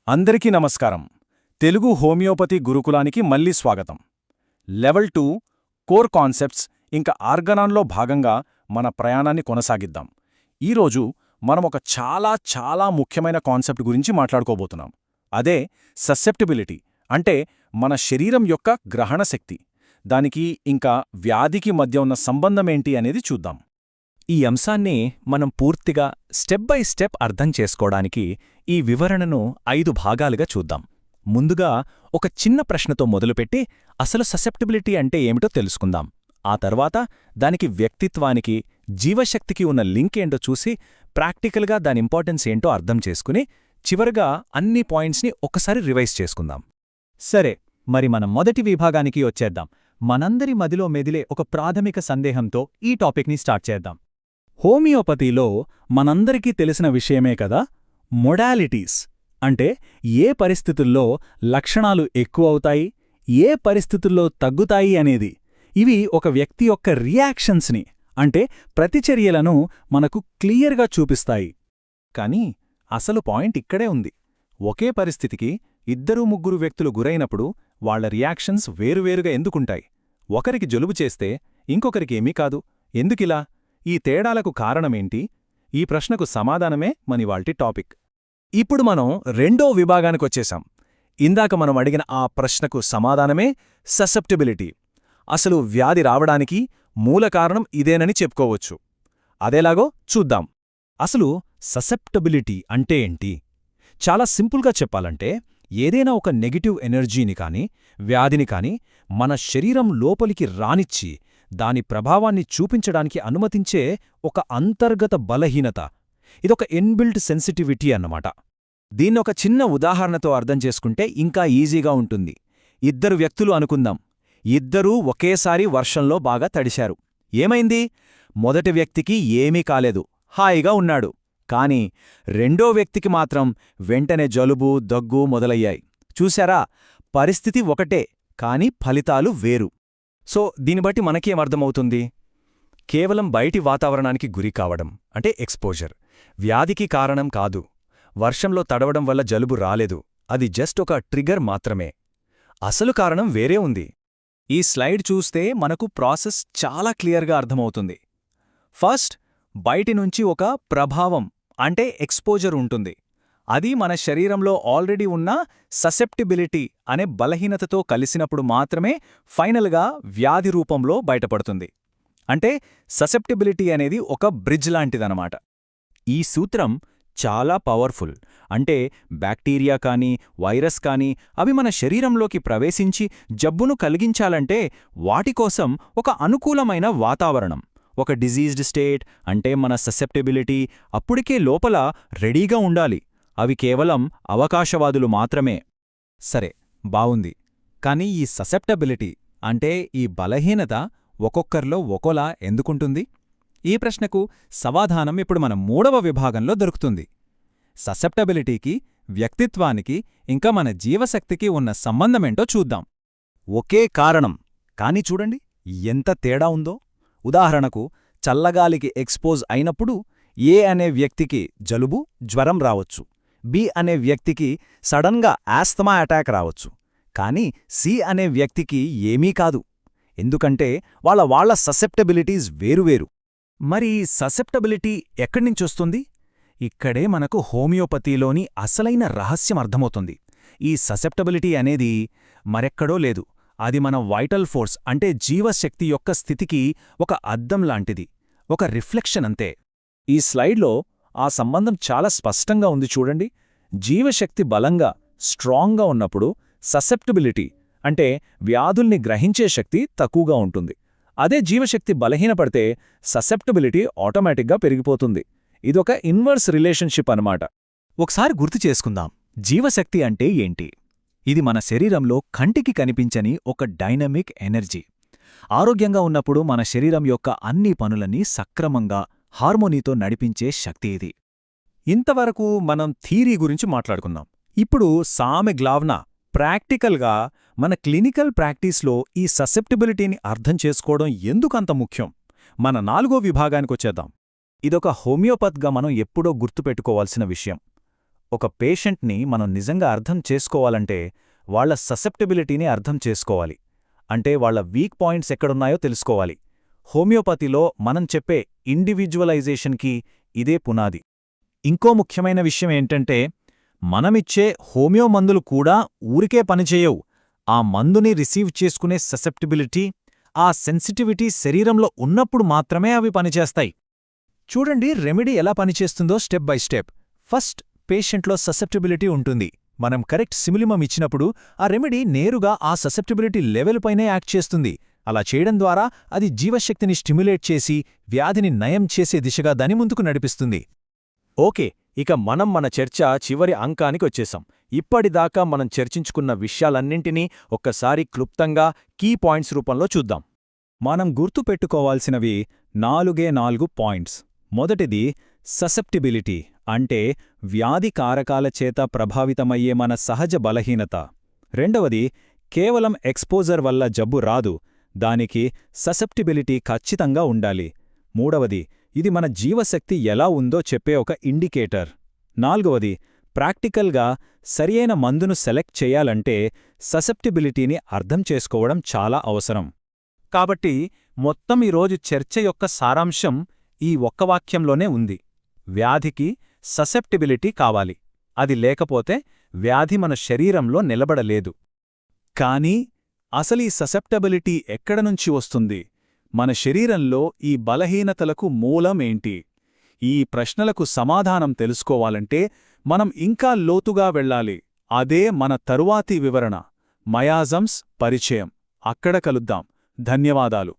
అందరికీ నమస్కారం. తెలుగు హోమియోపతి గురుకులానికి మళ్ళీ స్వాగతం. లెవెల్ 2 కోర్ కాన్సెప్ట్స్ ఇంకా ఆర్గనాన్లో భాగంగా మన ప్రయాణాన్ని కొనసాగిద్దాం. ఈరోజు మనం ఒక చాలా ముఖ్యమైన కాన్సెప్ట్ గురించి మాట్లాడుకోబోతున్నాం. అదే ససెప్టిబిలిటీ, అంటే మన శరీరం యొక్క గ్రహణ శక్తి. దానికి ఇంకా వ్యాధికి మధ్య ఉన్న సంబంధమేంటి అనేది చూద్దాం. ఈ అంశాన్ని మనం పూర్తిగా స్టెప్ బై స్టెప్ అర్థం చేసుకోవడానికి ఈ వివరణను 5 భాగాలుగా చూద్దాం. ముందుగా ఒక చిన్న ప్రశ్నతో మొదలుపెట్టి అసలు ససెప్టిబిలిటీ అంటే ఏమిటో తెలుసుకుందాం. ఆ తర్వాత దానికి వ్యక్తిత్వానికి, జీవశక్తికి ఉన్న లింక్ ఏంటో చూసి ప్రాక్టికల్గా దాని ఇంపార్టెన్స్ ఏంటో అర్థం చేసుకుని చివరగా అన్ని పాయింట్స్ని ఒకసారి రివైజ్ చేసుకుందాం. సరే, మరి మనం మొదటి విభాగానికి వచ్చేద్దాం. మనందరి మదిలో మెదిలే ఒక ప్రాథమిక సందేహంతో ఈ టాపిక్ని స్టార్ట్ చేద్దాం. హోమియోపతిలో మనందరికీ తెలిసిన విషయమే కదా, మొడాలిటీస్ అంటే ఏ పరిస్థితుల్లో లక్షణాలు ఎక్కువవుతాయి, ఏ పరిస్థితుల్లో తగ్గుతాయి అనేది. ఇవి ఒక వ్యక్తి యొక్క రియాక్షన్స్ని, అంటే ప్రతిచర్యలను మనకు క్లియర్గా చూపిస్తాయి. కానీ అసలు పాయింట్ ఇక్కడే ఉంది. ఒకే పరిస్థితికి 2-3 వ్యక్తులు గురైనప్పుడు వాళ్ల రియాక్షన్స్ వేరువేరుగా ఎందుకుంటాయి? ఒకరికి జలుబు చేస్తే ఇంకొకరికి ఏమీ కాదు. ఎందుకిలా? ఈ తేడాలకు కారణమేంటి? ఈ ప్రశ్నకు సమాధానమే మనివాల్టి టాపిక్. ఇప్పుడు మనం రెండో విభాగానికొచ్చేశాం. ఇందాక మనం అడిగిన ఆ ప్రశ్నకు సమాధానమే ససెప్టిబిలిటీ. అసలు వ్యాధి రావడానికి మూల కారణం ఇదేనని చెప్పుకోవచ్చు. అదేలాగో చూద్దాం. అసలు ససెప్టబిలిటీ అంటే ఏంటి? చాలా సింపుల్గా చెప్పాలంటే, ఏదైనా ఒక నెగటివ్ ఎనర్జీని కాని, వ్యాధిని కాని మన శరీరం లోపలికి రానిచ్చి దాని ప్రభావాన్ని చూపించడానికి అనుమతించే ఒక అంతర్గత బలహీనత. ఇదొక ఇన్బిల్ట్ సెన్సిటివిటీ అన్నమాట. దీన్నొక చిన్న ఉదాహరణతో అర్థం చేసుకుంటే ఇంకా ఈజీగా ఉంటుంది. 2 వ్యక్తులు అనుకుందాం. ఇద్దరూ ఒకేసారి వర్షంలో బాగా తడిశారు. ఏమైంది? మొదటి వ్యక్తికి ఏమీ కాలేదు, హాయిగా ఉన్నాడు. కాని రెండో వ్యక్తికి మాత్రం వెంటనే జలుబు, దగ్గు మొదలయ్యాయి. చూశారా? పరిస్థితి ఒకటే, కాని ఫలితాలు వేరు. సో దీన్ని బట్టి మనకేమర్థమవుతుంది? కేవలం బయటి వాతావరణానికి గురి కావడం అంటే ఎక్స్పోజర్ వ్యాధికి కారణం కాదు. వర్షంలో తడవడం వల్ల జలుబు రాలేదు, అది జస్ట్ ఒక ట్రిగర్ మాత్రమే. అసలు కారణం వేరే ఉంది. ఈ స్లైడ్ చూస్తే మనకు ప్రాసెస్ చాలా క్లియర్గా అర్థమవుతుంది. ఫస్ట్, బయటి నుంచి ఒక ప్రభావం అంటే ఎక్స్పోజర్ ఉంటుంది. అది మన శరీరంలో ఆల్రెడీ ఉన్న ససెప్టిబిలిటీ అనే బలహీనతతో కలిసినప్పుడు మాత్రమే ఫైనల్గా వ్యాధి రూపంలో బయటపడుతుంది. అంటే ససెప్టిబిలిటీ అనేది ఒక బ్రిడ్జ్ లాంటిదనమాట. ఈ సూత్రం చాలా పవర్ఫుల్. అంటే బ్యాక్టీరియా కానీ, వైరస్ కానీ అవి మన శరీరంలోకి ప్రవేశించి జబ్బును కలిగించాలంటే వాటికోసం ఒక అనుకూలమైన వాతావరణం, ఒక డిజీజ్డ్ స్టేట్ అంటే మన ససెప్టిబిలిటీ అప్పటికే లోపల రెడీగా ఉండాలి. అవి కేవలం అవకాశవాదులు మాత్రమే. సరే, బావుంది. కానీ ఈ ససెప్టబిలిటీ అంటే ఈ బలహీనత ఒక్కొక్కరిలో ఒకోలా ఎందుకుంటుంది? ఈ ప్రశ్నకు సమాధానం ఇప్పుడు మన 3వ విభాగంలో దొరుకుతుంది. ససెప్టబిలిటీకి, వ్యక్తిత్వానికి ఇంకా మన జీవశక్తికి ఉన్న సంబంధమేంటో చూద్దాం. ఒకే కారణం, కాని చూడండి ఎంత తేడా ఉందో. ఉదాహరణకు, చల్లగాలికి ఎక్స్పోజ్ అయినప్పుడు ఏ అనే వ్యక్తికి జలుబు, జ్వరం రావచ్చు. బి అనే వ్యక్తికి సడన్గా ఆస్తమా అటాక్ రావచ్చు. కానీ సి అనే వ్యక్తికి ఏమీ కాదు. ఎందుకంటే వాళ్ళ ససెప్టబిలిటీస్ వేరువేరు. మరి ససెప్టబిలిటీ ఎక్కడ్నించొస్తుంది? ఇక్కడే మనకు హోమియోపతిలోని అసలైన రహస్యం అర్థమవుతుంది. ఈ ససెప్టబిలిటీ అనేది మరెక్కడో లేదు. అది మన వైటల్ ఫోర్స్ అంటే జీవశక్తి యొక్క స్థితికి ఒక అద్దం లాంటిది, ఒక రిఫ్లెక్షన్ అంతే. ఈ స్లైడ్లో ఆ సంబంధం చాలా స్పష్టంగా ఉంది చూడండి. జీవశక్తి బలంగా, స్ట్రాంగ్గా ఉన్నప్పుడు ససెప్టిబిలిటీ అంటే వ్యాధుల్ని గ్రహించే శక్తి తక్కువగా ఉంటుంది. అదే జీవశక్తి బలహీనపడితే ససెప్టిబిలిటీ ఆటోమేటిక్గా పెరిగిపోతుంది. ఇదొక ఇన్వర్స్ రిలేషన్షిప్ అన్నమాట. ఒకసారి గుర్తు చేసుకుందాం, జీవశక్తి అంటే ఏంటి? ఇది మన శరీరంలో కంటికి కనిపించని ఒక డైనమిక్ ఎనర్జీ. ఆరోగ్యంగా ఉన్నప్పుడు మన శరీరం యొక్క అన్ని పనులని సక్రమంగా, హార్మోనీతో నడిపించే శక్తి ఇది. ఇంతవరకు మనం థీరీ గురించి మాట్లాడుకున్నాం. ఇప్పుడు సామెగ్లావ్నా ప్రాక్టికల్గా మన క్లినికల్ ప్రాక్టీస్లో ఈ ససెప్టిబిలిటీని అర్థం చేసుకోవడం ఎందుకంత ముఖ్యం? మన 4వ విభాగానికొచ్చేద్దాం. ఇదొక హోమియోపత్గా మనం ఎప్పుడో గుర్తుపెట్టుకోవాల్సిన విషయం. ఒక పేషెంట్ని మనం నిజంగా అర్థం చేసుకోవాలంటే వాళ్ళ ససెప్టిబిలిటీని అర్థం చేసుకోవాలి. అంటే వాళ్ళ వీక్ పాయింట్స్ ఎక్కడున్నాయో తెలుసుకోవాలి. హోమియోపతిలో మనం చెప్పే ఇండివిజువలైజేషన్కి ఇదే పునాది. ఇంకో ముఖ్యమైన విషయం ఏంటంటే, మనమిచ్చే హోమియో మందులు కూడా ఊరికే పనిచేయవు. ఆ మందుని రిసీవ్ చేసుకునే ససెప్టిబిలిటీ, ఆ సెన్సిటివిటీ శరీరంలో ఉన్నప్పుడు మాత్రమే అవి పనిచేస్తాయి. చూడండి రెమెడీ ఎలా పనిచేస్తుందో step by step. First, పేషెంట్లో susceptibility ఉంటుంది. మనం కరెక్ట్ సిమిలిమం ఇచ్చినప్పుడు ఆ రెమెడీ నేరుగా ఆ ససెప్టిబిలిటీ లెవెల్ పైనే యాక్ట్ చేస్తుంది. అలా చేయడం ద్వారా అది జీవశక్తిని స్టిమ్యులేట్ చేసి వ్యాధిని నయం చేసే దిశగా దాని ముందుకు నడిపిస్తుంది. ఓకే, ఇక మనం మన చర్చ చివరి అంకానికొచ్చేశాం. ఇప్పటిదాకా మనం చర్చించుకున్న విషయాలన్నింటినీ ఒక్కసారి క్లుప్తంగా కీ పాయింట్స్ రూపంలో చూద్దాం. మనం గుర్తుపెట్టుకోవాల్సినవి 4 పాయింట్స్. మొదటిది ససెప్టిబిలిటీ, అంటే వ్యాధి కారకాల చేత ప్రభావితమయ్యే మన సహజ బలహీనత. రెండవది, కేవలం ఎక్స్పోజర్ వల్ల జబ్బు రాదు, దానికి ససెప్టిబిలిటీ ఖచ్చితంగా ఉండాలి. మూడవది, ఇది మన జీవశక్తి ఎలా ఉందో చెప్పే ఒక ఇండికేటర్. నాల్గవది, ప్రాక్టికల్గా సరియైన మందును సెలెక్ట్ చేయాలంటే ససెప్టిబిలిటీని అర్థం చేసుకోవడం చాలా అవసరం. కాబట్టి మొత్తం ఈరోజు చర్చ యొక్క సారాంశం ఈ ఒక్క వాక్యంలోనే ఉంది. వ్యాధికి ససెప్టిబిలిటీ కావాలి. అది లేకపోతే వ్యాధి మన శరీరంలో నిలబడలేదు. కానీ అసలీ ససెప్టబిలిటీ ఎక్కడనుంచి వస్తుంది? మన శరీరంలో ఈ బలహీనతలకు మూలమేంటి? ఈ ప్రశ్నలకు సమాధానం తెలుసుకోవాలంటే మనం ఇంకా లోతుగా వెళ్ళాలి. అదే మన తరువాతి వివరణ, మయాజమ్స్ పరిచయం. అక్కడ కలుద్దాం. ధన్యవాదాలు.